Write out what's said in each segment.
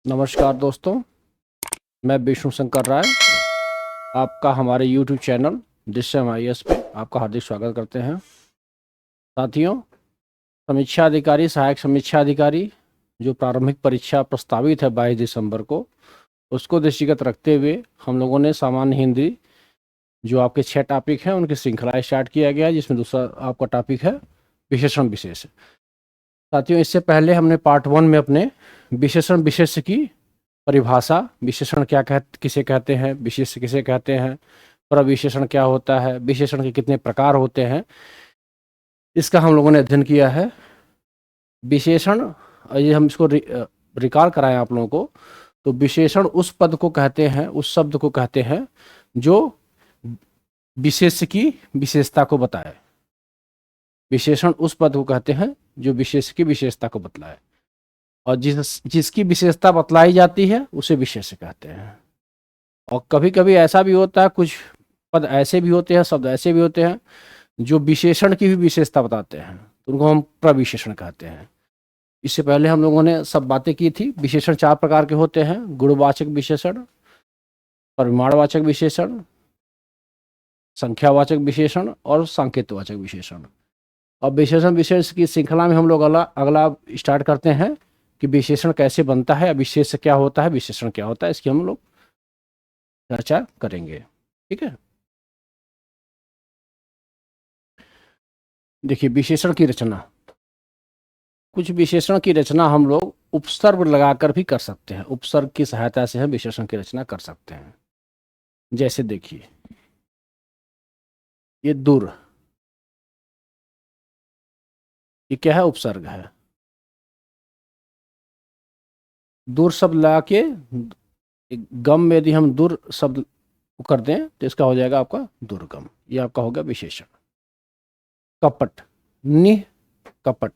नमस्कार दोस्तों, मैं विष्णु शंकर राय आपका हमारे YouTube चैनल दृश्यम IAS पे आपका हार्दिक स्वागत करते हैं। साथियों, समीक्षा अधिकारी, सहायक समीक्षा अधिकारी जो प्रारंभिक परीक्षा प्रस्तावित है 22 दिसंबर को, उसको दृष्टिगत रखते हुए हम लोगों ने सामान्य हिंदी जो आपके 6 टॉपिक हैं उनकी श्रृंखला स्टार्ट किया गया है, जिसमें दूसरा आपका टॉपिक है विशेषण विशेष। साथियों, इससे पहले हमने पार्ट 1 में अपने विशेषण विशेष की परिभाषा, विशेषण किसे कहते हैं, विशेष किसे कहते हैं, प्रविशेषण क्या होता है, विशेषण के कितने प्रकार होते हैं, इसका हम लोगों ने अध्ययन किया है। विशेषण, ये हम इसको रिकॉल कराएं आप लोगों को, तो विशेषण उस पद को कहते हैं, उस शब्द को कहते हैं जो विशेष की विशेषता को बताए। विशेषण उस पद को कहते हैं जो विशेष की विशेषता को बतलाए, और जिसकी विशेषता बतलाई जाती है उसे विशेष कहते हैं। और कभी कभी ऐसा भी होता है, कुछ पद ऐसे भी होते हैं, शब्द ऐसे भी होते हैं जो विशेषण की भी विशेषता बताते हैं, तो उनको हम प्रविशेषण कहते हैं। इससे पहले हम लोगों ने सब बातें की थी। विशेषण 4 प्रकार के होते हैं: गुणवाचक विशेषण, परिमाणवाचक विशेषण, संख्यावाचक विशेषण और सांकेतवाचक विशेषण। अब विशेषण विशेष की श्रृंखला में हम लोग अगला स्टार्ट करते हैं कि विशेषण कैसे बनता है, विशेष क्या होता है, विशेषण क्या होता है, इसकी हम लोग चर्चा करेंगे। ठीक है, देखिए विशेषण की रचना। कुछ विशेषण की रचना हम लोग उपसर्ग लगाकर भी कर सकते हैं। उपसर्ग की सहायता से हम विशेषण की रचना कर सकते हैं। जैसे देखिए, ये दूर, ये क्या है? उपसर्ग है। दूर शब्द लगा के गम में यदि हम दूर शब्द कर दें तो इसका हो जाएगा आपका दुर्गम। ये आपका हो गया विशेषण। कपट, निह कपट,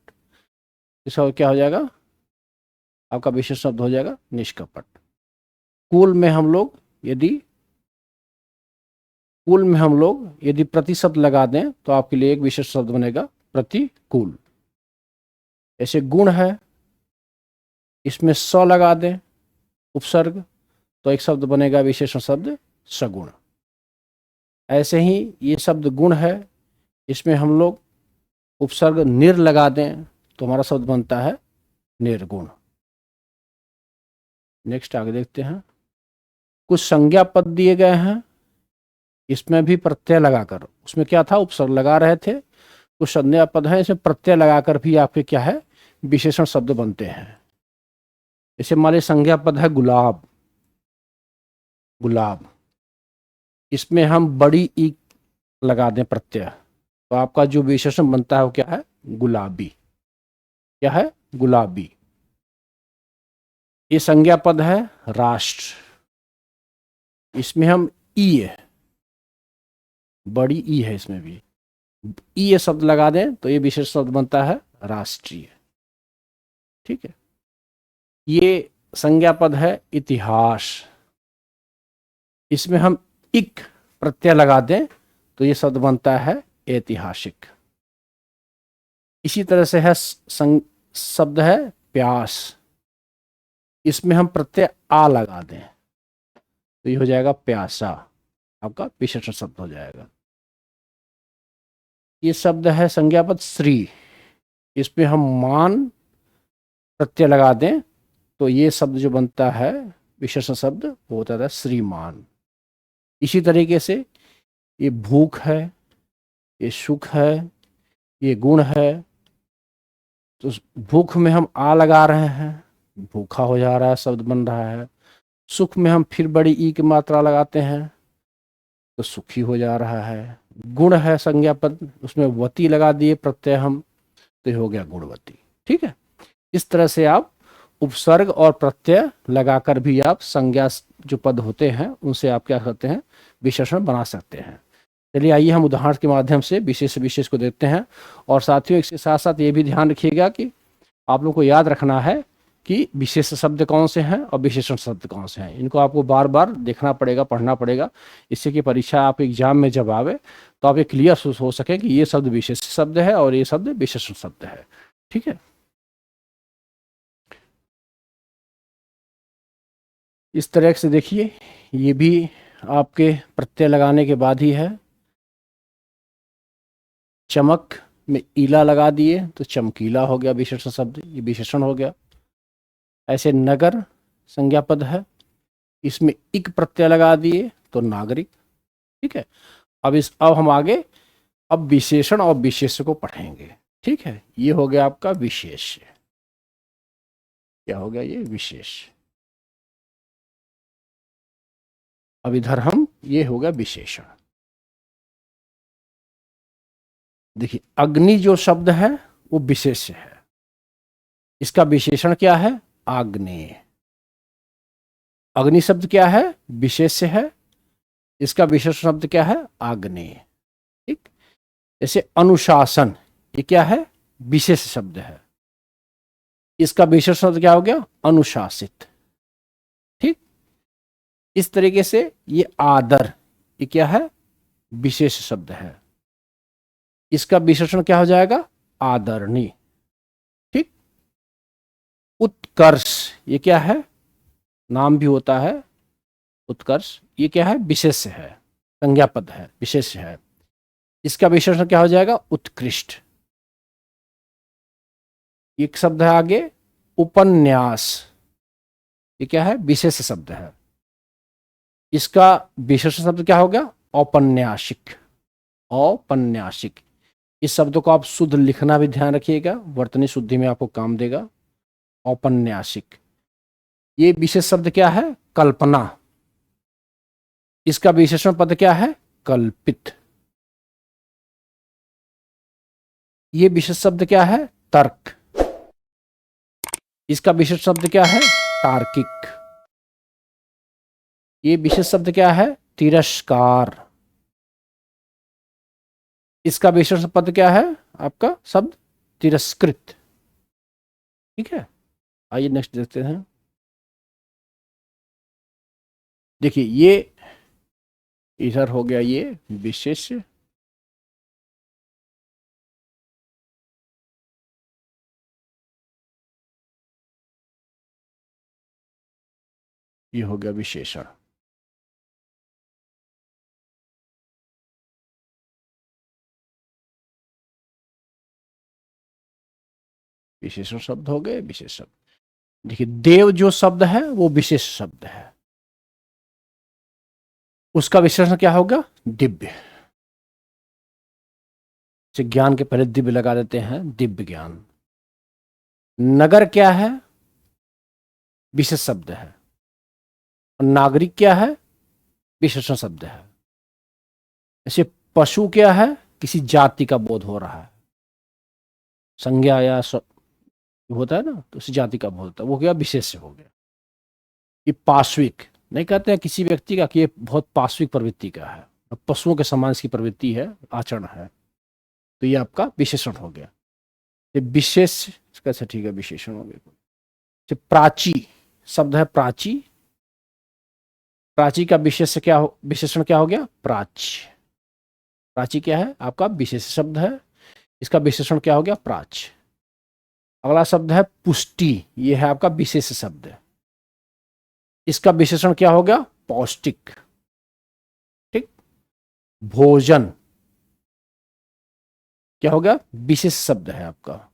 इसका क्या हो जाएगा? आपका विशेष शब्द हो जाएगा निष्कपट। कुल में हम लोग यदि प्रति शब्द लगा दें तो आपके लिए एक विशेष शब्द बनेगा प्रतिकूल। ऐसे गुण है, इसमें स लगा दें उपसर्ग तो एक शब्द बनेगा विशेषण शब्द सगुण। ऐसे ही ये शब्द गुण है, इसमें हम लोग उपसर्ग निर लगा दें तो हमारा शब्द बनता है निर्गुण। नेक्स्ट आगे देखते हैं। कुछ संज्ञा पद दिए गए हैं, इसमें भी प्रत्यय लगाकर, उसमें क्या था, उपसर्ग लगा रहे थे। कुछ संज्ञा पद है, इसमें प्रत्यय लगाकर भी आपके क्या है, विशेषण शब्द बनते हैं। जैसे हमारे संज्ञा पद है गुलाब, गुलाब, इसमें हम बड़ी ई लगा दें प्रत्यय तो आपका जो विशेषण बनता है वो क्या है? गुलाबी। क्या है? गुलाबी। ये संज्ञा पद है राष्ट्र, इसमें हम ई, बड़ी ई है, इसमें भी ई ये शब्द लगा दें तो ये विशेष शब्द बनता है राष्ट्रीय। ठीक है। ये संज्ञा पद है इतिहास, इसमें हम इक प्रत्यय लगा दें तो ये शब्द बनता है ऐतिहासिक। इसी तरह से है शब्द है प्यास, इसमें हम प्रत्यय आ लगा दें तो ये हो जाएगा प्यासा, आपका विशेषण शब्द हो जाएगा। ये शब्द है संज्ञा पद श्री, इसमें हम मान प्रत्यय लगा दें तो ये शब्द जो बनता है विशेषण शब्द वो होता है श्रीमान। इसी तरीके से ये भूख है, ये सुख है, ये गुण है, तो भूख में हम आ लगा रहे हैं, भूखा हो जा रहा है, शब्द बन रहा है। सुख में हम फिर बड़ी ई की मात्रा लगाते हैं तो सुखी हो जा रहा है। गुण है संज्ञा पद, उसमें वती लगा दिए प्रत्यय हम तो हो गया गुणवती। ठीक है, इस तरह से आप उपसर्ग और प्रत्यय लगाकर भी आप संज्ञा जो पद होते हैं उनसे आप क्या करते हैं, विशेषण बना सकते हैं। चलिए आइए हम उदाहरण के माध्यम से विशेष को देखते हैं। और साथियों, इसके साथ साथ ये भी ध्यान रखिएगा कि आप लोगों को याद रखना है कि विशेष शब्द कौन से हैं और विशेषण शब्द कौन से हैं। इनको आपको बार बार देखना पड़ेगा, पढ़ना पड़ेगा, इससे कि परीक्षा आप एग्जाम में जब आवे तो आप ये क्लियर हो सके कि ये शब्द विशेष शब्द है और ये शब्द विशेषण शब्द है। ठीक है। इस तरह से देखिए, ये भी आपके प्रत्यय लगाने के बाद ही है। चमक में ईला लगा दिए तो चमकीला हो गया विशेषण शब्द, ये विशेषण हो गया। ऐसे नगर संज्ञा पद है, इसमें इक प्रत्यय लगा दिए तो नागरिक। ठीक है, अब हम आगे अब विशेषण और विशेष्य को पढ़ेंगे। ठीक है, ये हो गया आपका विशेष्य। क्या हो गया ये विशेष। अब इधर हम ये हो गया विशेषण। देखिए अग्नि जो शब्द है वो विशेष्य है, इसका विशेषण क्या है आग्नेय। अग्नि शब्द क्या है विशेष्य है, इसका विशेष शब्द क्या है आग्नेय। ठीक, जैसे अनुशासन, ये क्या है विशेष शब्द है, इसका विशेष शब्द क्या हो गया अनुशासित। ठीक, इस तरीके से ये आदर, ये क्या है विशेष शब्द है, इसका विशेषण क्या हो जाएगा आदरणीय। ठीक, उत्कर्ष, ये क्या है नाम भी होता है उत्कर्ष, ये क्या है विशेष्य है, संज्ञा पद है विशेष्य है, इसका विशेषण क्या हो जाएगा उत्कृष्ट। एक शब्द है आगे उपन्यास, ये क्या है विशेष शब्द है, इसका विशेष शब्द क्या हो गया औपन्यासिक। औपन्यासिक, इस शब्द को आप शुद्ध लिखना भी ध्यान रखिएगा, वर्तनी शुद्धि में आपको काम देगा। औपन्यासिक, ये विशेष शब्द क्या है कल्पना, इसका विशेषण पद क्या है कल्पित। ये विशेष शब्द क्या है तर्क, इसका विशेष शब्द क्या है तार्किक। ये विशेष शब्द क्या है तिरस्कार, इसका विशेष पद क्या है आपका शब्द तिरस्कृत। ठीक है, आइए नेक्स्ट देखते हैं। देखिए ये इधर हो गया ये विशेष, ये हो गया विशेषण। विशेषण शब्द हो गए विशेष शब्द। देखिए देव जो शब्द है वो विशेष शब्द है, उसका विशेषण क्या होगा दिव्य। ज्ञान के पहले दिव्य लगा देते हैं दिव्य ज्ञान। नगर क्या है विशेष शब्द है, और नागरिक क्या है विशेषण शब्द है। ऐसे पशु क्या है किसी जाति का बोध हो रहा है, संज्ञा या होता है ना तो उसी जाति का बोध होता है, वो क्या विशेष हो गया। ये पाश्विक, नहीं कहते हैं किसी व्यक्ति का कि ये बहुत पाश्विक प्रवृत्ति का है, पशुओं के समान इसकी प्रवृत्ति है आचरण है, तो ये आपका विशेषण हो गया। ये विशेष कैसे ठीक है विशेषण हो गया। प्राची शब्द है प्राची, प्राची का विशेष क्या हो विशेषण क्या हो गया प्राच्य। प्राची क्या है आपका विशेष शब्द है, इसका विशेषण क्या हो गया प्राच्य। अगला शब्द है पुष्टि, ये है आपका विशेष शब्द, इसका विशेषण क्या हो गया पौष्टिक। ठीक, भोजन क्या हो गया विशेष शब्द है आपका,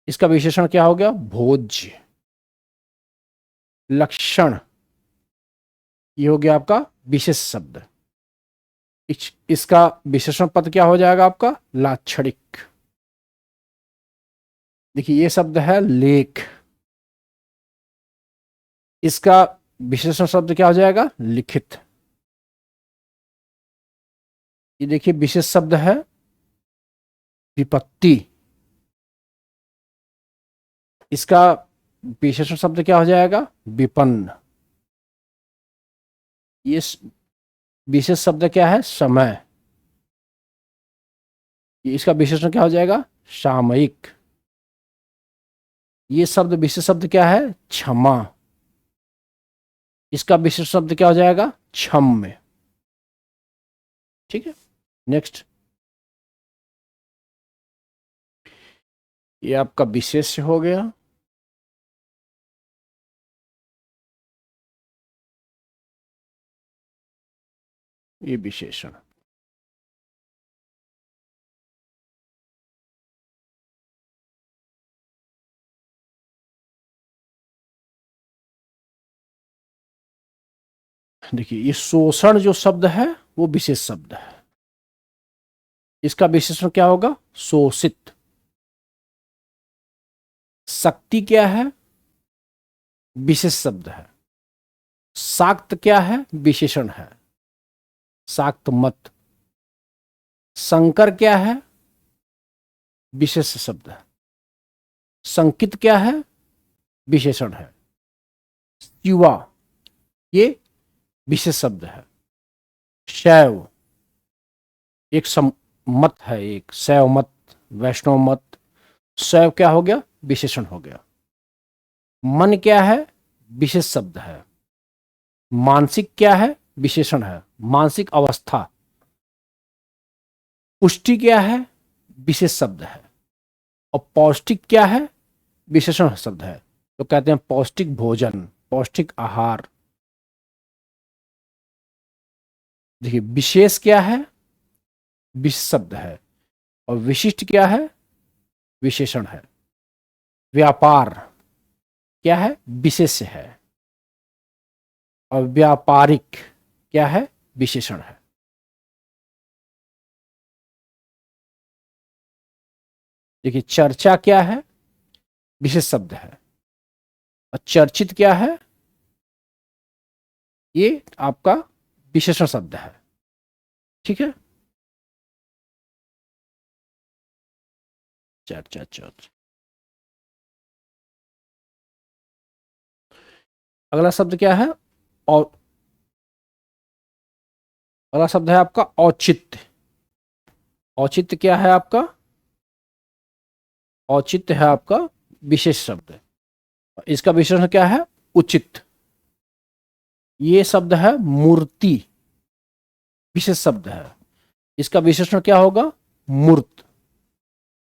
इसका विशेषण क्या हो गया भोज्य। लक्षण, ये हो गया आपका विशेष शब्द, इसका विशेषण पद क्या हो जाएगा आपका लाक्षणिक। देखिए ये शब्द है लेख, इसका विशेषण शब्द क्या हो जाएगा लिखित। ये देखिए विशेष शब्द है विपत्ति, इसका विशेषण शब्द क्या हो जाएगा विपन्न। ये विशेष शब्द क्या है समय, इसका विशेषण क्या हो जाएगा सामयिक। ये शब्द विशेष शब्द क्या है क्षमा, इसका विशेष शब्द क्या हो जाएगा क्षम्य। ठीक है, नेक्स्ट ये आपका विशेष हो गया। ये विशेषण। देखिए ये शोषण जो शब्द है वो विशेष शब्द है, इसका विशेषण क्या होगा? शोषित। शक्ति क्या है? विशेष शब्द है। शाक्त क्या है? विशेषण है, शाक्त मत। शंकर क्या है? विशेष शब्द है। संकित क्या है? विशेषण है। युवा ये विशेष शब्द है। शैव एक मत है, एक शैव मत, वैष्णव मत। शैव क्या हो गया? विशेषण हो गया। मन क्या है? विशेष शब्द है। मानसिक क्या है? विशेषण है, मानसिक अवस्था। पुष्टि क्या है? विशेष शब्द है। और पौष्टिक क्या है? विशेषण शब्द है। तो कहते हैं पौष्टिक भोजन, पौष्टिक आहार। देखिए विशेष क्या है? विशेष शब्द है। और विशिष्ट क्या है? विशेषण है। व्यापार क्या है? विशेष है। और व्यापारिक क्या है? विशेषण है। देखिए चर्चा क्या है? विशेष शब्द है। और चर्चित क्या है? ये आपका विशेषण शब्द है। ठीक है, चर्चा चर्चा। अगला शब्द क्या है? और अगला शब्द है आपका औचित्य। औचित्य क्या है आपका? औचित्य है आपका विशेष शब्द। इसका विशेषण क्या है? उचित। ये शब्द है मूर्ति, विशेष शब्द है। इसका विशेषण क्या होगा? मूर्त।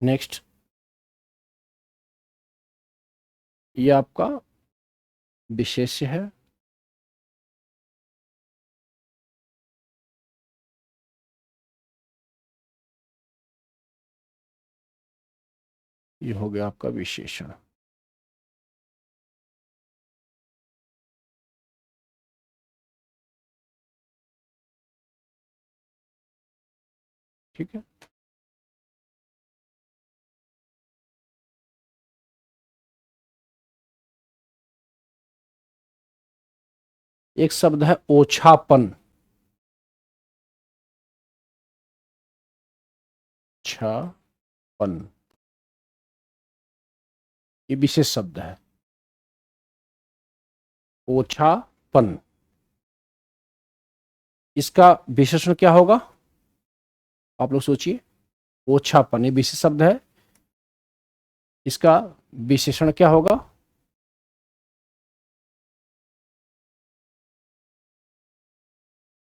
नेक्स्ट, ये आपका विशेष्य है। ये हो गया आपका विशेषण। ठीक है, एक शब्द है ओछापन। छापन ये विशेष शब्द है। ओछापन, इसका विशेषण क्या होगा? आप लोग सोचिए। ओछापन ये विशेष शब्द है, इसका विशेषण क्या होगा?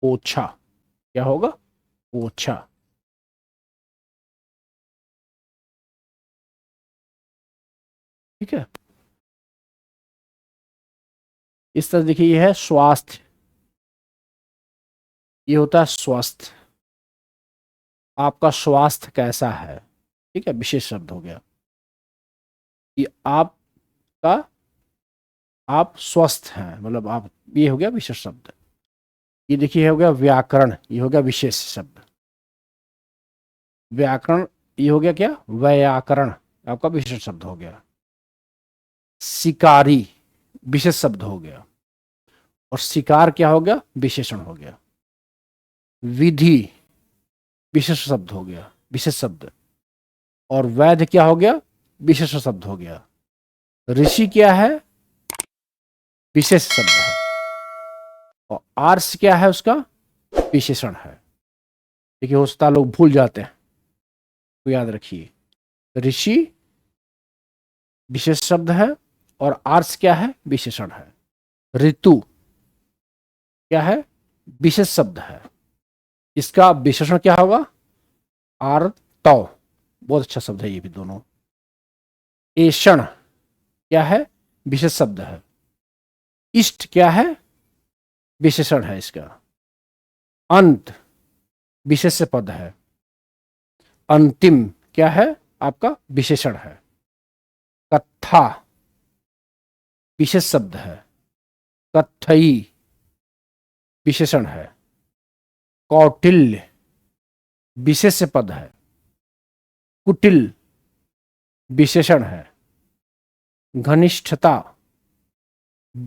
ओछा। क्या होगा? ओछा। ठीक है, इस तरह देखिए ये है स्वास्थ्य। ये होता है स्वस्थ। आपका स्वास्थ्य कैसा है? ठीक है, विशेष शब्द हो गया। ये आपका, आप स्वस्थ हैं, मतलब आप, ये हो गया विशेष शब्द। ये देखिए हो गया व्याकरण, ये हो गया विशेष शब्द। व्याकरण ये हो गया क्या? व्याकरण आपका विशेष शब्द हो गया। शिकारी विशेष शब्द हो गया। और शिकार क्या हो गया? विशेषण हो गया। विधि विशेष शब्द हो गया, विशेष शब्द। और वैध क्या हो गया? विशेष शब्द हो गया। ऋषि क्या है? विशेष शब्द है। और आर्ष क्या है? उसका विशेषण है। देखिए हो सकता है लोग भूल जाते हैं, तो याद रखिए ऋषि विशेष शब्द है और आर्ष क्या है? विशेषण है। ऋतु क्या है? विशेष शब्द है। इसका विशेषण क्या होगा? आर्तव। बहुत अच्छा शब्द है ये भी दोनों। ऐषण क्या है? विशेष शब्द है। इष्ट क्या है? विशेषण है इसका। अंत विशेष्य पद है। अंतिम क्या है? आपका विशेषण है। कत्था विशेष शब्द है। कत्थई विशेषण है। कौटिल्य विशेष्य पद है। कुटिल विशेषण है। घनिष्ठता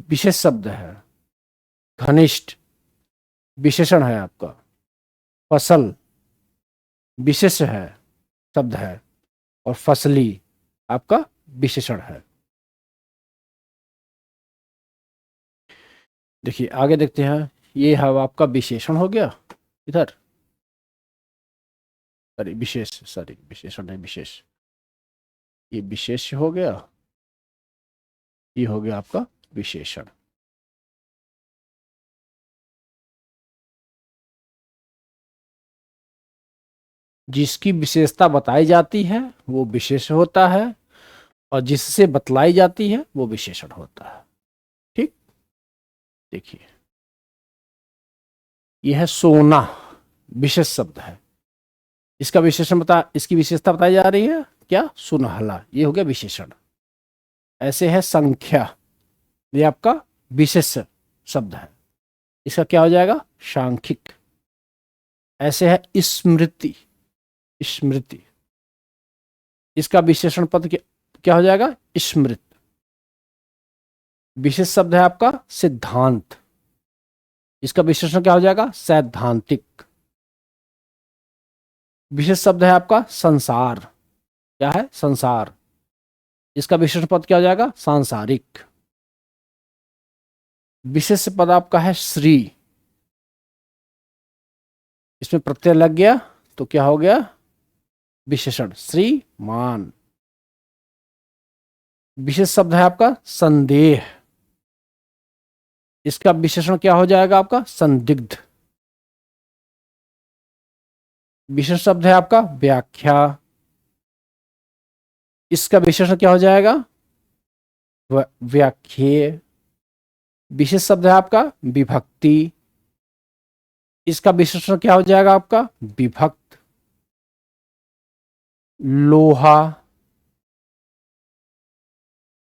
विशेष शब्द है। घनिष्ठ विशेषण है आपका। फसल विशेष है शब्द है और फसली आपका विशेषण है। देखिए आगे देखते हैं। ये है आपका विशेषण हो गया। इधर विशेषण नहीं, विशेष। ये विशेष हो गया, ये हो गया आपका विशेषण। जिसकी विशेषता बताई जाती है वो विशेष होता है और जिससे बतलाई जाती है वो विशेषण होता है। ठीक, देखिए यह है सोना, विशेष शब्द है। इसका विशेषण इसकी विशेषता बताई जा रही है क्या? सुनहला, ये हो गया विशेषण। ऐसे है संख्या, ये आपका विशेष शब्द है। इसका क्या हो जाएगा? सांख्यिक। ऐसे है स्मृति, स्मृति, इसका विशेषण पद क्या हो जाएगा? स्मृत। विशेष शब्द है आपका सिद्धांत, इसका विशेषण क्या हो जाएगा? सैद्धांतिक। विशेष शब्द है आपका संसार, क्या है? संसार, इसका विशेषण पद क्या हो जाएगा? सांसारिक। विशेष पद आपका है श्री, इसमें प्रत्यय लग गया तो क्या हो गया? विशेषण श्रीमान। विशेष शब्द है आपका संदेह, इसका विशेषण क्या हो जाएगा? आपका संदिग्ध। विशेष शब्द है आपका व्याख्या, इसका विशेषण क्या हो जाएगा? व्याख्येय। विशेष शब्द है आपका विभक्ति, इसका विशेषण क्या हो जाएगा? आपका विभक्त। लोहा,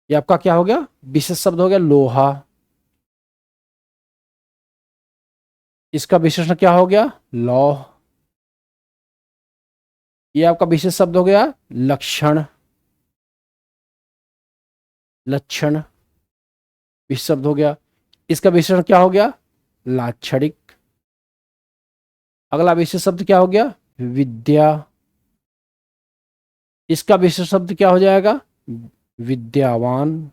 ये आपका क्या हो गया? विशेष शब्द हो गया लोहा, इसका विशेषण क्या हो गया? लौह। ये आपका विशेष शब्द हो गया लक्षण, लक्षण विशेष शब्द हो गया। इसका विशेषण क्या हो गया? लाक्षणिक। अगला विशेष शब्द क्या हो गया? विद्या, इसका विशेष शब्द क्या हो जाएगा? विद्यावान।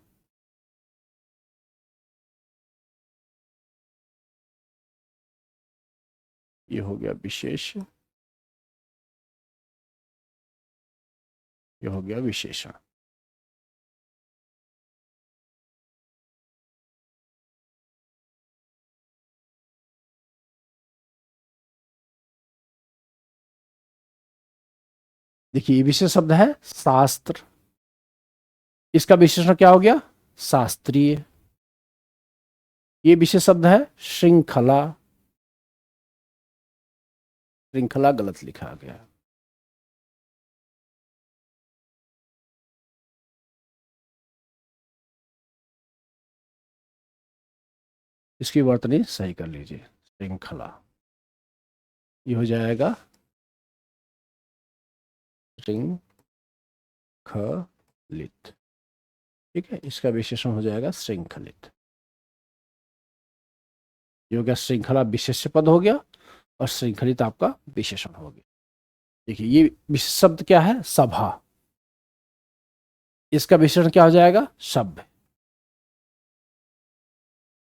ये हो गया विशेष, ये हो गया विशेषण। देखिए ये विशेष शब्द है शास्त्र, इसका विशेषण क्या हो गया? शास्त्रीय। ये विशेष शब्द है श्रृंखला, श्रृंखला गलत लिखा गया। इसकी वर्तनी सही कर लीजिए, श्रृंखला। ये हो जाएगा श्रृंखलित, ठीक है। इसका विशेषण हो जाएगा श्रृंखलित। ये हो गया श्रृंखला विशेष्य पद हो गया और श्रृंखलित आपका विशेषण हो गया। देखिए ये विशेष शब्द क्या है? सभा, इसका विशेषण क्या हो जाएगा? सभ्य।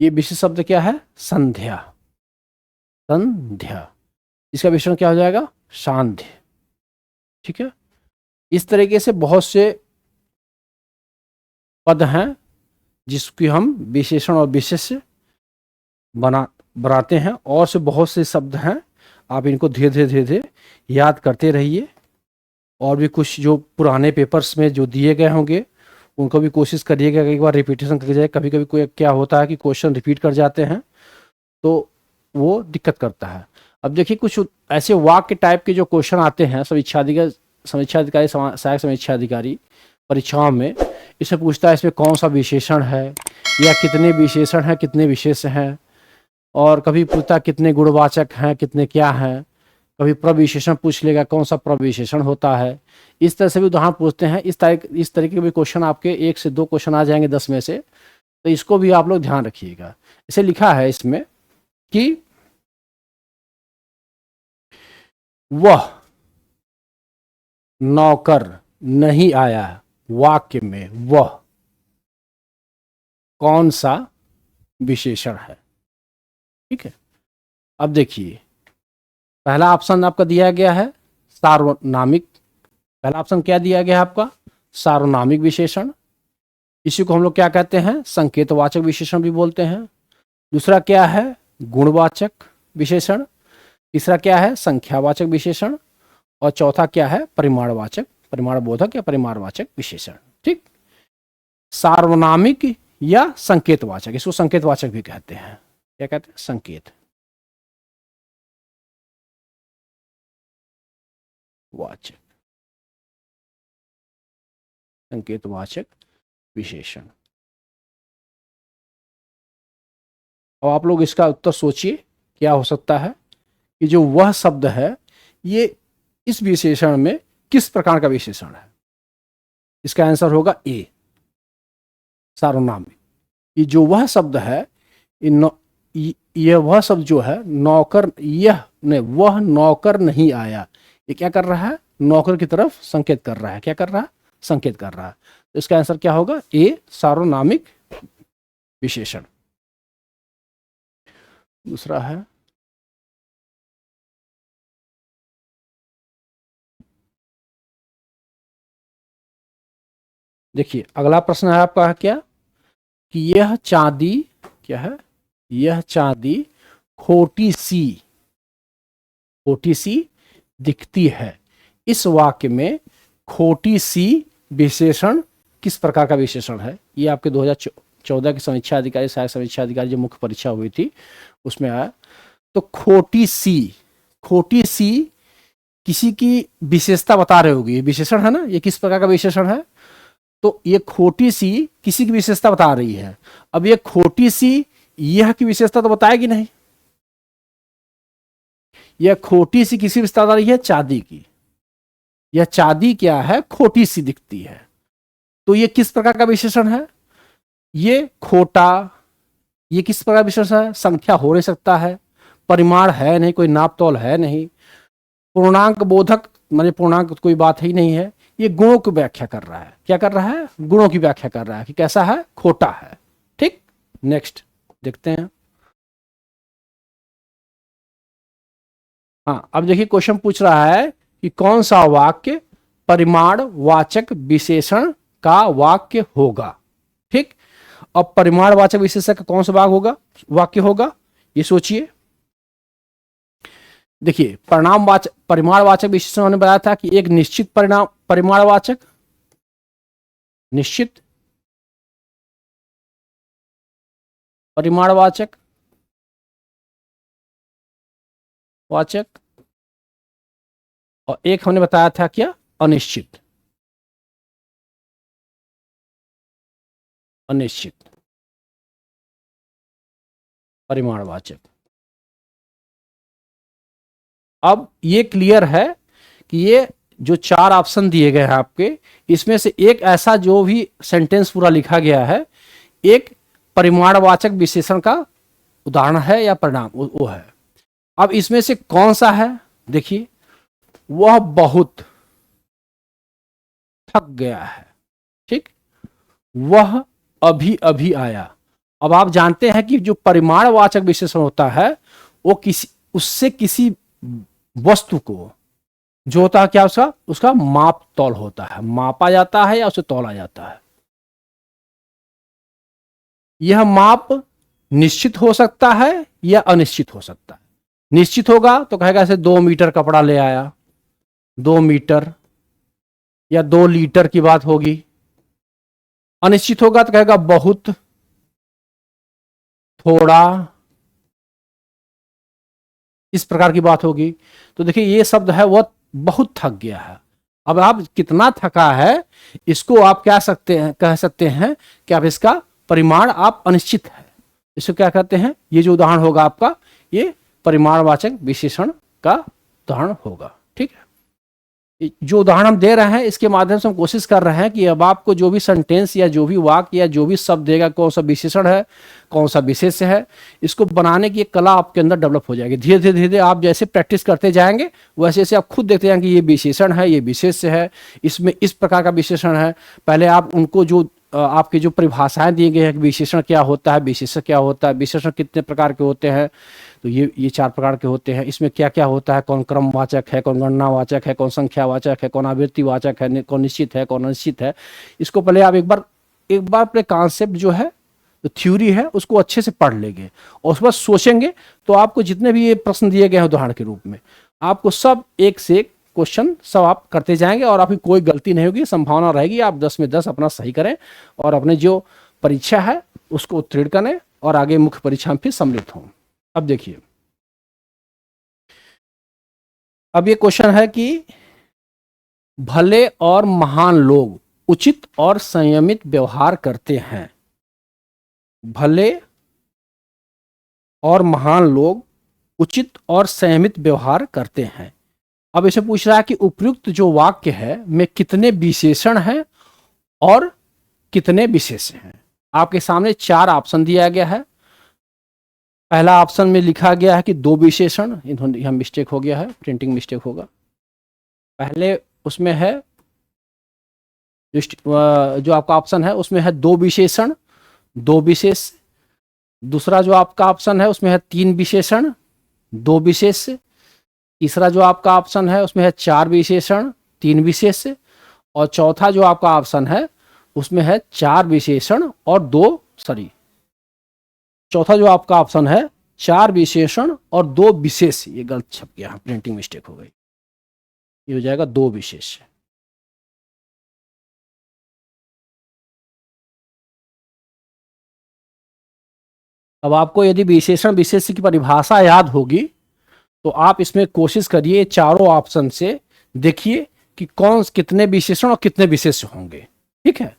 ये विशेष शब्द क्या है? संध्या, संध्या, इसका विशेषण क्या हो जाएगा? सांध्य, ठीक है। इस तरीके से बहुत से पद हैं जिसकी हम विशेषण और विशेष्य बनाते हैं, और से बहुत से शब्द हैं। आप इनको धीरे धीरे धीरे धीरे याद करते रहिए, और भी कुछ जो पुराने पेपर्स में जो दिए गए होंगे उनको भी कोशिश करिएगा एक बार रिपीटेशन करके जाए। कभी कभी कोई क्या होता है कि क्वेश्चन रिपीट कर जाते हैं तो वो दिक्कत करता है। अब देखिए कुछ ऐसे वाक्य टाइप के जो क्वेश्चन आते हैं समीक्षा अधिकारी सहायक समीक्षा अधिकारी परीक्षाओं में, इसे पूछता है इसमें कौन सा विशेषण है या कितने विशेषण हैं कितने विशेष हैं, और कभी पूछता कितने गुणवाचक हैं कितने क्या हैं, कभी प्रविशेषण पूछ लेगा कौन सा प्रविशेषण होता है। इस तरह से भी उदाहरण पूछते हैं। इस तरीके के भी क्वेश्चन आपके 1 से 2 क्वेश्चन आ जाएंगे 10 में से, तो इसको भी आप लोग ध्यान रखिएगा। इसे लिखा है इसमें कि वह नौकर नहीं आया, वाक्य में वह कौन सा विशेषण है। ठीक है, अब देखिए पहला ऑप्शन आपका दिया गया है सार्वनामिक। पहला ऑप्शन क्या दिया गया है आपका? सार्वनामिक विशेषण। इसी को हम लोग क्या कहते हैं? संकेतवाचक विशेषण भी बोलते हैं। दूसरा क्या है? गुणवाचक विशेषण। तीसरा क्या है? संख्यावाचक विशेषण। और चौथा क्या है? परिमाणवाचक, परिमाणबोधक या परिमाणवाचक विशेषण। ठीक, सार्वनामिक या संकेतवाचक, इसको संकेतवाचक भी कहते हैं। क्या कहते हैं? संकेत वाचक, संकेतवाचक विशेषण। अब आप लोग इसका उत्तर सोचिए क्या हो सकता है कि जो वह शब्द है ये इस विशेषण में किस प्रकार का विशेषण है। इसका आंसर होगा ए, सार्वनामिक। ये जो वह शब्द है, यह वह शब्द जो है नौकर, वह नौकर नहीं आया, ये क्या कर रहा है? नौकर की तरफ संकेत कर रहा है। क्या कर रहा है? संकेत कर रहा है। तो इसका आंसर क्या होगा? ए, सार्वनामिक विशेषण। दूसरा है देखिए अगला प्रश्न है आपका क्या कि यह चांदी क्या है? यह चांदी खोटी सी दिखती है। इस वाक्य में खोटी सी विशेषण किस प्रकार का विशेषण है? ये आपके 2014 की समीक्षा अधिकारी सहायक समीक्षा अधिकारी जो मुख्य परीक्षा हुई थी उसमें आया। तो खोटी सी किसी की विशेषता बता रहे होगी, ये विशेषण है ना, ये किस प्रकार का विशेषण है? तो ये खोटी सी किसी की विशेषता बता रही है। अब ये खोटी सी यह की विशेषता तो बताएगी नहीं, यह खोटी सी किसी विशेषता बता रही है? चांदी की। यह चांदी क्या है? खोटी सी दिखती है। तो ये किस प्रकार का विशेषण है? ये खोटा, ये किस प्रकार विशेषण है? संख्या हो नहीं सकता है, परिमाण है नहीं, कोई नाप तोल है नहीं, पूर्णांक बोधक माने पूर्णांक कोई बात ही नहीं है। ये गुणों की व्याख्या कर रहा है। क्या कर रहा है? गुणों की व्याख्या कर रहा है कि कैसा है? खोटा है। ठीक, नेक्स्ट देखते हैं। हाँ, अब देखिए क्वेश्चन पूछ रहा है कि कौन सा वाक्य परिमाणवाचक विशेषण का वाक्य होगा। ठीक, अब परिमाणवाचक विशेषण का कौन सा वाक्य होगा ये सोचिए। देखिए परिमाणवाचक विशेषण हमने बताया था कि एक निश्चित परिमाणवाचक, निश्चित परिमाणवाचक और एक हमने बताया था क्या? अनिश्चित परिमाणवाचक। अब ये क्लियर है कि ये जो 4 ऑप्शन दिए गए हैं आपके, इसमें से एक ऐसा जो भी सेंटेंस पूरा लिखा गया है एक परिमाणवाचक विशेषण का उदाहरण है या परिणाम वो है। अब इसमें से कौन सा है? देखिए, वह बहुत थक गया है। ठीक, वह अभी अभी आया। अब आप जानते हैं कि जो परिमाणवाचक विशेषण होता है वो किसी वस्तु को जो होता है क्या उसका माप तौल होता है, मापा जाता है या उसे तौला जाता है। यह माप निश्चित हो सकता है या अनिश्चित हो सकता है। निश्चित होगा तो कहेगा ऐसे 2 मीटर कपड़ा ले आया, 2 मीटर या 2 लीटर की बात होगी। अनिश्चित होगा तो कहेगा बहुत, थोड़ा, इस प्रकार की बात होगी। तो देखिए ये शब्द है वह बहुत थक गया है। अब आप कितना थका है इसको आप क्या सकते हैं, कह सकते हैं कि आप इसका परिमाण आप अनिश्चित है, इसको क्या कहते हैं, ये जो उदाहरण होगा आपका ये परिमाणवाचक विशेषण का उदाहरण होगा। ठीक है, जो उदाहरण हम दे रहे हैं इसके माध्यम से हम कोशिश कर रहे हैं कि अब आपको जो भी सेंटेंस या जो भी वाक्य या जो भी शब्द देगा, कौन सा विशेषण है कौन सा विशेष्य है, इसको बनाने की एक कला आपके अंदर डेवलप हो जाएगी। धीरे धीरे धीरे आप जैसे प्रैक्टिस करते जाएंगे वैसे वैसे आप खुद देखते जाएंगे ये विशेषण है, ये विशेष्य है, इसमें इस प्रकार का विशेषण है। पहले आप उनको जो आपकी जो परिभाषाएं दिए गए हैं कि विशेषण क्या होता है, विशेष्य क्या होता है, विशेषण कितने प्रकार के होते हैं, तो ये 4 प्रकार के होते हैं। इसमें क्या क्या होता है, कौन क्रमवाचक है, कौन गणनावाचक है, कौन संख्यावाचक है, कौन आवृत्तिवाचक है, कौन निश्चित है, कौन अनिश्चित है। इसको पहले आप एक बार अपने कॉन्सेप्ट जो है जो थ्योरी है उसको अच्छे से पढ़ लेंगे और उस पर सोचेंगे तो आपको जितने भी ये प्रश्न दिए गए हैं उदाहरण के रूप में आपको सब एक से एक क्वेश्चन सब आप करते जाएंगे और आपकी कोई गलती नहीं होगी, संभावना रहेगी आप 10 में 10 अपना सही करें और अपने जो परीक्षा है उसको उत्तीर्ण करें और आगे मुख्य परीक्षा में फिर सम्मिलित हों। अब देखिए, अब ये क्वेश्चन है कि भले और महान लोग उचित और संयमित व्यवहार करते हैं। भले और महान लोग उचित और संयमित व्यवहार करते हैं। अब इसे पूछ रहा है कि उपयुक्त जो वाक्य है में कितने विशेषण हैं और कितने विशेष्य हैं। आपके सामने 4 ऑप्शन दिया गया है। पहला ऑप्शन में लिखा गया है कि 2 विशेषण, यहाँ मिस्टेक हो गया है, प्रिंटिंग मिस्टेक होगा। पहले उसमें है जो आपका ऑप्शन है उसमें है 2 विशेषण 2 विशेष्य। दूसरा जो आपका ऑप्शन है उसमें है 3 विशेषण 2 विशेष्य। तीसरा जो आपका ऑप्शन है उसमें है 4 विशेषण 3 विशेष्य। और चौथा जो आपका ऑप्शन है उसमें है 4 विशेषण और 2 चौथा जो आपका ऑप्शन है 4 विशेषण और 2 विशेष्य। ये गलत छप गया, प्रिंटिंग मिस्टेक हो गई, ये हो जाएगा 2 विशेष्य। अब आपको यदि विशेषण विशेष्य की परिभाषा याद होगी तो आप इसमें कोशिश करिए चारों ऑप्शन से देखिए कि कौन कितने विशेषण और कितने विशेष्य होंगे। ठीक है,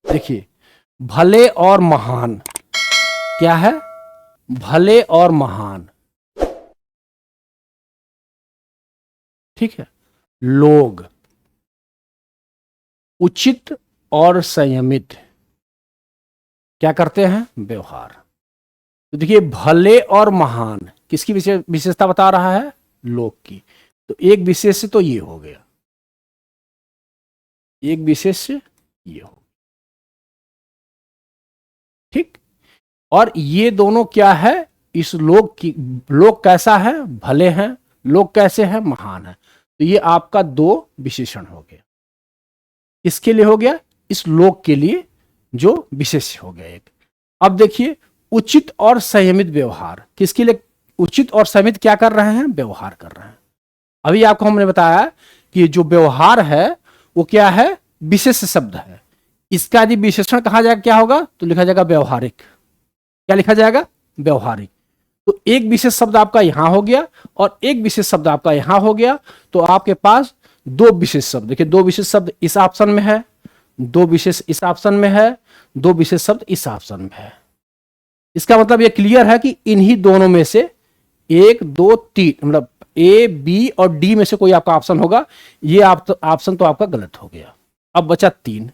देखिए भले और महान क्या है, भले और महान, ठीक है, लोग, उचित और संयमित क्या करते हैं, व्यवहार। तो देखिए भले और महान किसकी विशेषता बता रहा है, लोग की। तो एक विशेष्य तो ये हो गया, एक विशेष्य ये हो, ठीक। और ये दोनों क्या है, इस लोग की, लोग कैसा है, भले हैं, लोग कैसे हैं, महान है। तो ये आपका 2 विशेषण हो गया। इसके लिए हो गया, इस लोग के लिए जो विशेष्य हो गया एक। अब देखिए उचित और संयमित व्यवहार किसके लिए, उचित और संयमित क्या कर रहे हैं, व्यवहार कर रहे हैं। अभी आपको हमने बताया कि जो व्यवहार है वो क्या है, विशेष शब्द है। इसका यदि विशेषण कहा जाएगा क्या होगा, तो लिखा जाएगा व्यवहारिक। क्या लिखा जाएगा, व्यवहारिक। तो एक विशेष शब्द आपका यहां हो गया और एक विशेष शब्द आपका यहां हो गया। तो आपके पास 2 विशेष शब्द, देखिए 2 विशेष शब्द इस ऑप्शन में है, 2 विशेष इस ऑप्शन में है, 2 विशेष शब्द इस ऑप्शन में है। इसका मतलब ये क्लियर है कि इन्हीं दोनों में से 1 2 3 मतलब ए बी और डी में से कोई आपका ऑप्शन होगा। ये ऑप्शन तो आपका गलत हो गया। अब बचा 3।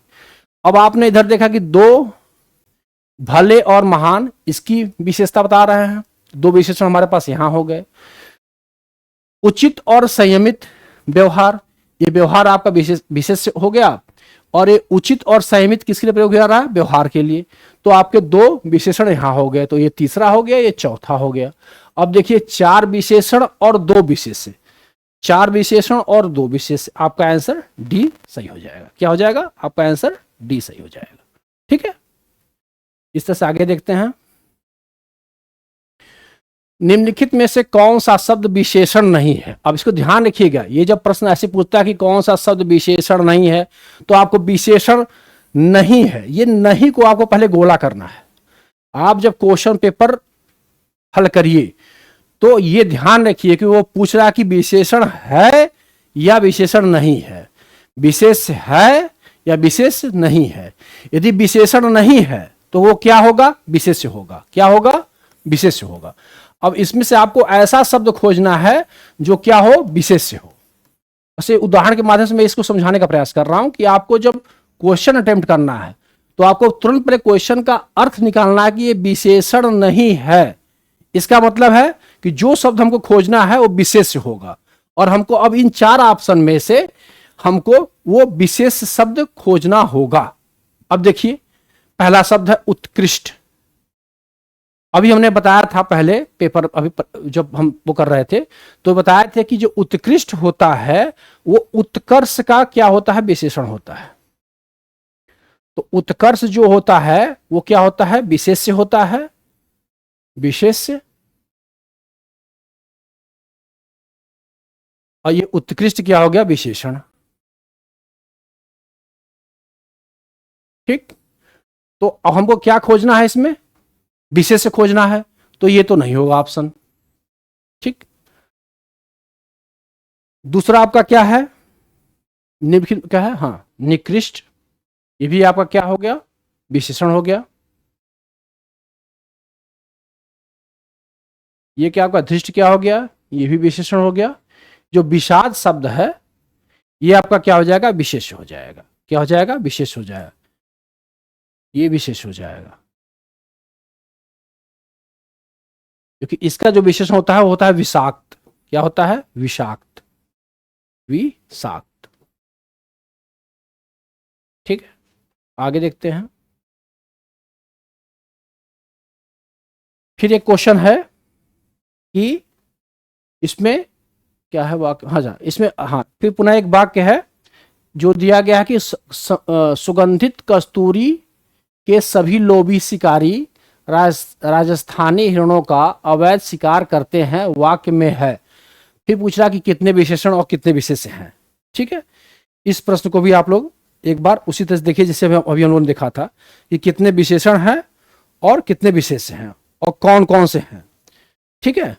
अब आपने इधर देखा कि 2 भले और महान, इसकी विशेषता बता रहे हैं। 2 विशेषण हमारे पास यहां हो गए। उचित और संयमित व्यवहार, ये व्यवहार आपका विशेष हो गया। और ये उचित और संयमित किसके लिए प्रयोग हो रहा है, व्यवहार के लिए। तो आपके 2 विशेषण यहां हो गए। तो ये तीसरा हो गया, ये चौथा हो गया। अब देखिए 4 विशेषण और 2 विशेष्य, 4 विशेषण और 2 विशेष्य, आपका आंसर डी सही हो जाएगा। क्या हो जाएगा, आपका आंसर डी सही हो जाएगा। ठीक है, इस तरह से आगे देखते हैं। निम्नलिखित में से कौन सा शब्द विशेषण नहीं है। अब इसको ध्यान रखिएगा, ये जब प्रश्न ऐसे पूछता है कि कौन सा शब्द विशेषण नहीं है, तो आपको विशेषण नहीं है, ये नहीं को आपको पहले गोला करना है। आप जब क्वेश्चन पेपर हल करिए तो ये ध्यान रखिए कि वो पूछ रहा कि विशेषण है या विशेषण नहीं है, विशेष है या विशेष नहीं है। यदि विशेषण नहीं है तो वो क्या होगा, विशेष्य होगा। क्या होगा, विशेष्य होगा। अब इसमें से आपको ऐसा शब्द खोजना है जो क्या हो, विशेष्य हो। ऐसे उदाहरण के माध्यम से मैं इसको समझाने का प्रयास कर रहा हूं कि आपको जब क्वेश्चन अटेम्प्ट करना है तो आपको तुरंत पहले क्वेश्चन का अर्थ निकालना है कि ये विशेषण नहीं है। इसका मतलब है कि जो शब्द हमको खोजना है वो विशेष्य होगा, और हमको अब इन 4 ऑप्शन में से हमको वो विशेष शब्द खोजना होगा। अब देखिए, पहला शब्द है उत्कृष्ट। अभी हमने बताया था पहले पेपर, अभी जब हम वो कर रहे थे तो बताए थे कि जो उत्कृष्ट होता है वो उत्कर्ष का क्या होता है, विशेषण होता है। तो उत्कर्ष जो होता है वो क्या होता है, विशेष्य होता है, विशेष्य। और ये उत्कृष्ट क्या हो गया, विशेषण। ठीक। तो अब हमको क्या खोजना है, इसमें विशेष्य खोजना है, तो ये तो नहीं होगा ऑप्शन। ठीक। दूसरा आपका क्या है, क्या है, हाँ, निकृष्ट। ये भी आपका क्या हो गया, विशेषण हो गया। ये क्या आपका धृष्ट क्या हो गया, ये भी विशेषण हो गया। जो विषाद शब्द है ये आपका क्या हो जाएगा, विशेष हो जाएगा। क्या हो जाएगा, विशेष हो जाएगा, ये विशेष हो जाएगा। क्योंकि इसका जो विशेषण होता है वो होता है विषाक्त। क्या होता है, विषाक्त, विषाक्त। ठीक है, आगे देखते हैं। फिर एक क्वेश्चन है कि इसमें क्या है वाक्य, हाँ इसमें, हाँ फिर पुनः एक वाक्य है जो दिया गया है कि सुगंधित कस्तूरी के सभी लोभी शिकारी राजस्थानी हिरणों का अवैध शिकार करते हैं, वाक्य में है। फिर पूछ रहा कि कितने विशेषण और कितने विशेष्य हैं। ठीक है, इस प्रश्न को भी आप लोग एक बार उसी तरह से देखिए जिससे अभी हम लोगों ने देखा था कि कितने विशेषण हैं और कितने विशेष्य हैं और कौन कौन से हैं। ठीक है,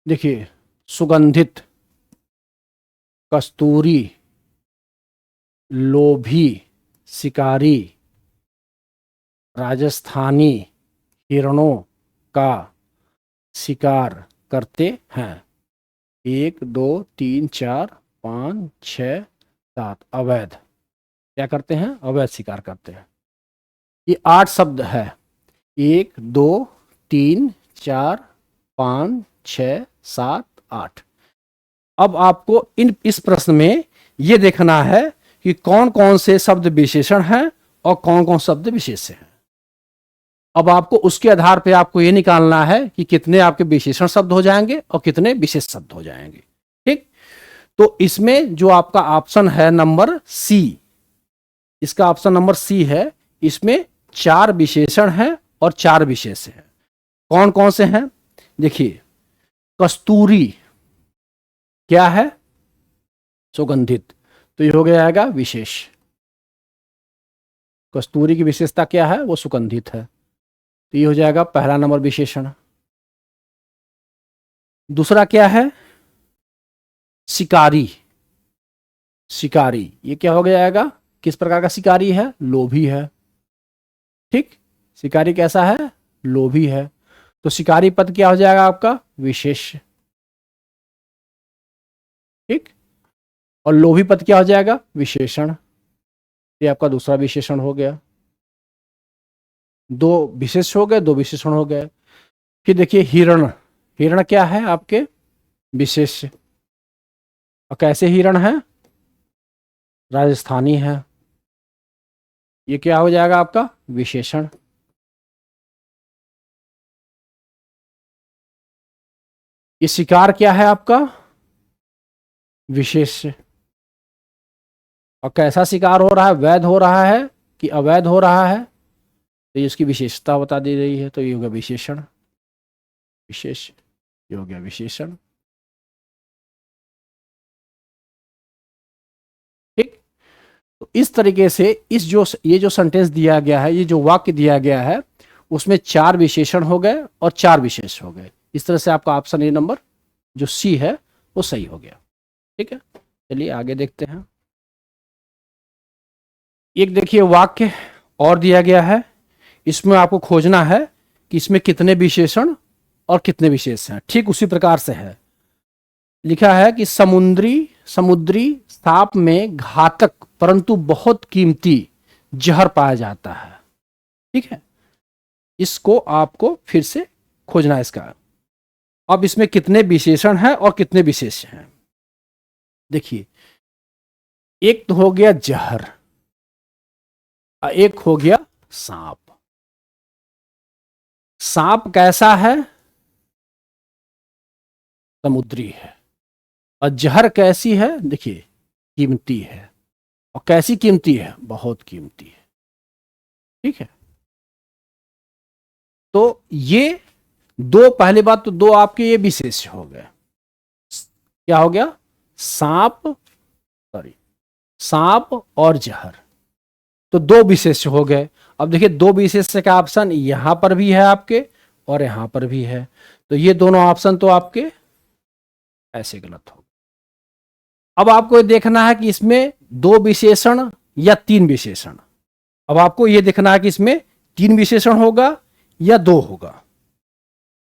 देखिए, सुगंधित, कस्तूरी, लोभी, शिकारी, राजस्थानी हिरणों का शिकार करते हैं। 1 2 3 4 5 6 7, अवैध क्या करते हैं, अवैध शिकार करते हैं। ये 8 शब्द है, 1 2 3 4 5 6 7 8। अब आपको इस प्रश्न में यह देखना है कि कौन कौन से शब्द विशेषण हैं और कौन कौन शब्द विशेष्य हैं। अब आपको उसके आधार पर आपको यह निकालना है कि कितने आपके विशेषण शब्द हो जाएंगे और कितने विशेष शब्द हो जाएंगे। ठीक, तो इसमें जो आपका ऑप्शन है नंबर सी, इसका ऑप्शन नंबर सी है, इसमें 4 विशेषण हैं और 4 विशेष्य हैं। कौन कौन से हैं, देखिए, कस्तूरी क्या है, सुगंधित, तो ये हो गया विशेष। कस्तूरी की विशेषता क्या है, वो सुगंधित है, तो ये हो जाएगा पहला नंबर विशेषण। दूसरा क्या है, शिकारी। शिकारी ये क्या हो जाएगा, किस प्रकार का शिकारी है, लोभी है। ठीक, शिकारी कैसा है, लोभी है, तो शिकारी पद क्या हो जाएगा आपका, विशेष। ठीक, और लोभी पद क्या हो जाएगा, विशेषण। ये आपका दूसरा विशेषण हो गया। 2 विशेष हो गए, 2 विशेषण हो गए। फिर देखिए हिरण, हिरण क्या है आपके, विशेष। और कैसे हिरण है, राजस्थानी है, ये क्या हो जाएगा आपका, विशेषण। ये शिकार क्या है आपका, विशेष। और कैसा शिकार हो रहा है, वैध हो रहा है कि अवैध हो रहा है, तो इसकी विशेषता बता दी रही है, तो ये होगा विशेषण। विशेष, ये हो गया विशेषण। ठीक, तो इस तरीके से ये जो सेंटेंस दिया गया है, ये जो वाक्य दिया गया है, उसमें 4 विशेषण हो गए और 4 विशेष हो गए। इस तरह से आपका ऑप्शन ए नंबर जो सी है वो सही हो गया। ठीक है, चलिए आगे देखते हैं। एक देखिए वाक्य और दिया गया है, इसमें आपको खोजना है कि इसमें कितने विशेषण और कितने विशेष हैं। ठीक उसी प्रकार से है, लिखा है कि समुद्री सांप में घातक परंतु बहुत कीमती जहर पाया जाता है। ठीक है, इसको आपको फिर से खोजना है इसका। अब इसमें कितने विशेषण हैं और कितने विशेष हैं। देखिए, एक तो हो गया जहर, एक हो गया सांप। सांप कैसा है? समुद्री है। और जहर कैसी है? देखिए, कीमती है। और कैसी कीमती है? बहुत कीमती है। ठीक है, तो ये दो, पहली बात तो दो आपके ये विशेष हो गए। क्या हो गया? सांप और जहर, तो दो विशेष हो गए। अब देखिए, दो विशेष का ऑप्शन यहां पर भी है आपके और यहां पर भी है, तो ये दोनों ऑप्शन तो आपके ऐसे गलत हो। अब आपको ये देखना है कि इसमें 2 विशेषण या 3 विशेषण। अब आपको ये देखना है कि इसमें 3 विशेषण होगा या 2 होगा।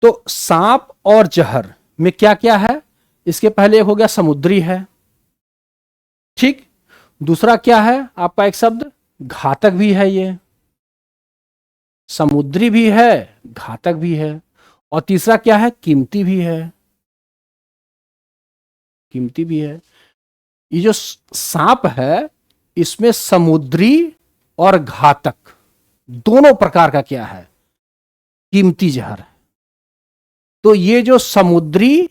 तो सांप और जहर में क्या क्या है? इसके पहले एक हो गया समुद्री है। ठीक, दूसरा क्या है आपका एक शब्द? घातक भी है। ये समुद्री भी है, घातक भी है, और तीसरा क्या है? कीमती भी है। कीमती भी है। ये जो सांप है, इसमें समुद्री और घातक दोनों प्रकार का क्या है? कीमती जहर है। तो ये जो समुद्री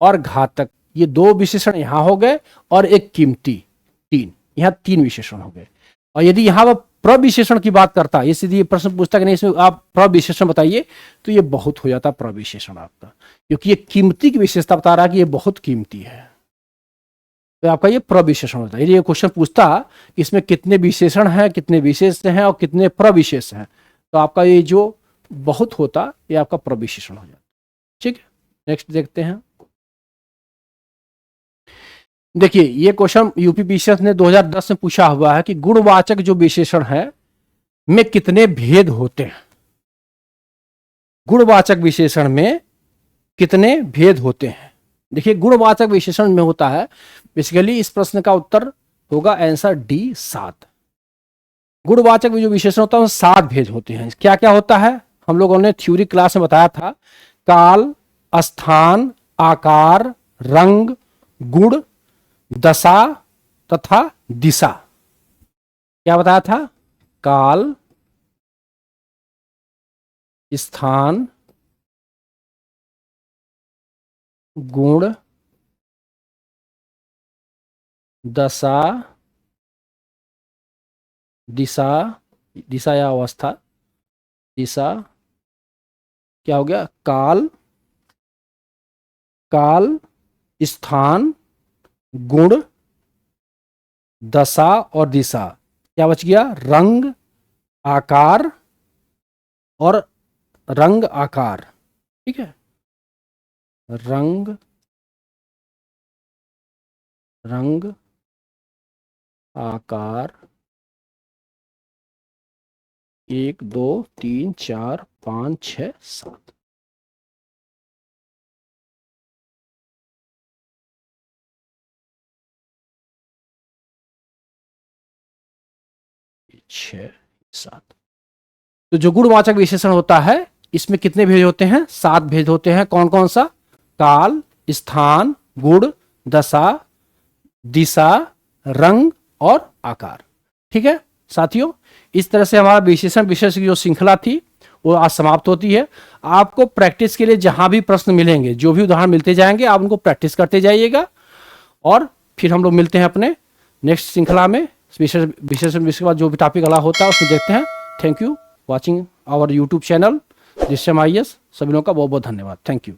और घातक, ये 2 विशेषण यहां हो गए और एक कीमती, 3, यहां 3 विशेषण हो गए। और यदि यहां पर प्रविशेषण की बात करता है, ये सीधी प्रश्न पूछता कि नहीं इसमें आप प्रविशेषण बताइए, तो ये बहुत हो जाता प्रविशेषण आपका, क्योंकि ये कीमती की विशेषता बता रहा है कि ये बहुत कीमती है, तो आपका ये प्रविशेषण होता है। यदि ये क्वेश्चन पूछता कि इसमें कितने विशेषण हैं, कितने विशेष हैं और कितने प्रविशेष हैं, तो आपका ये जो बहुत होता ये आपका प्रविशेषण हो जाता। ठीक है, नेक्स्ट देखते हैं। देखिए, ये क्वेश्चन यूपी पीसीएस ने 2010 में पूछा हुआ है कि गुणवाचक जो विशेषण है में कितने भेद होते हैं। गुणवाचक विशेषण में कितने भेद होते हैं। देखिए, गुणवाचक विशेषण में होता है, बेसिकली इस प्रश्न का उत्तर होगा आंसर डी 7। गुणवाचक जो विशेषण होता है 7 भेद होते हैं। क्या क्या होता है? हम लोगों ने थ्योरी क्लास में बताया था। काल, स्थान, आकार, रंग, गुण, दशा तथा दिशा। क्या बताया था? काल, स्थान, गुण, दशा, दिशा या अवस्था। दिशा क्या हो गया? काल, स्थान, गुण, दशा और दिशा। क्या बच गया? रंग, आकार और रंग, आकार। ठीक है, रंग, आकार, 1 2 3 4 5 6 7। छह, 7। तो जो गुणवाचक विशेषण होता है, इसमें कितने भेद होते हैं? 7 भेद होते हैं। कौन कौन सा? काल, स्थान, गुण, दशा, दिशा, रंग और आकार। ठीक है साथियों, इस तरह से हमारा विशेषण विशेष की जो श्रृंखला थी वो आज समाप्त होती है। आपको प्रैक्टिस के लिए जहां भी प्रश्न मिलेंगे, जो भी उदाहरण मिलते जाएंगे, आप उनको प्रैक्टिस करते जाइएगा, और फिर हम लोग मिलते हैं अपने नेक्स्ट श्रृंखला में। विशेषण के बाद जो भी टॉपिक अला होता है उसमें देखते हैं। Thank you watching our YouTube channel. Drishyam IAS। सभी लोगों का बहुत बहुत धन्यवाद। Thank you.